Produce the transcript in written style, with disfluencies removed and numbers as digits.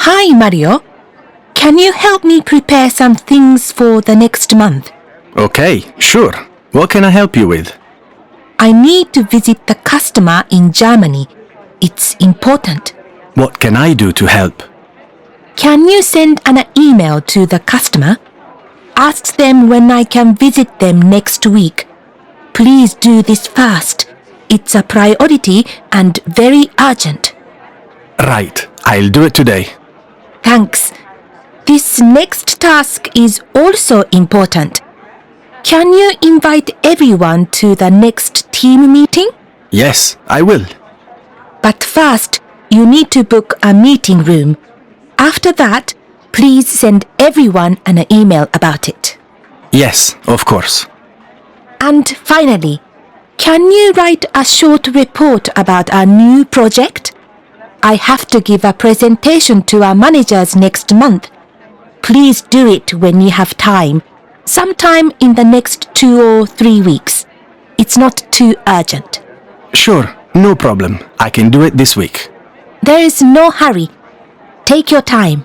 Hi, Mario. Can you help me prepare some things for the next month? Okay, sure. What can I help you with? I need to visit the customer in Germany. It's important. What can I do to help? Can you send an email to the customer? Ask them when I can visit them next week. Please do this fast. It's a priority and very urgent. Right, I'll do it today. Thanks. This next task is also important. Can you invite everyone to the next team meeting? Yes, I will. But first, you need to book a meeting room. After that, please send everyone an email about it. Yes, of course. And finally, can you write a short report about our new project? I have to give a presentation to our managers next month. Please do it when you have time, sometime in the next 2 or 3 weeks. It's not too urgent. Sure, no problem. I can do it this week. There is no hurry. Take your time.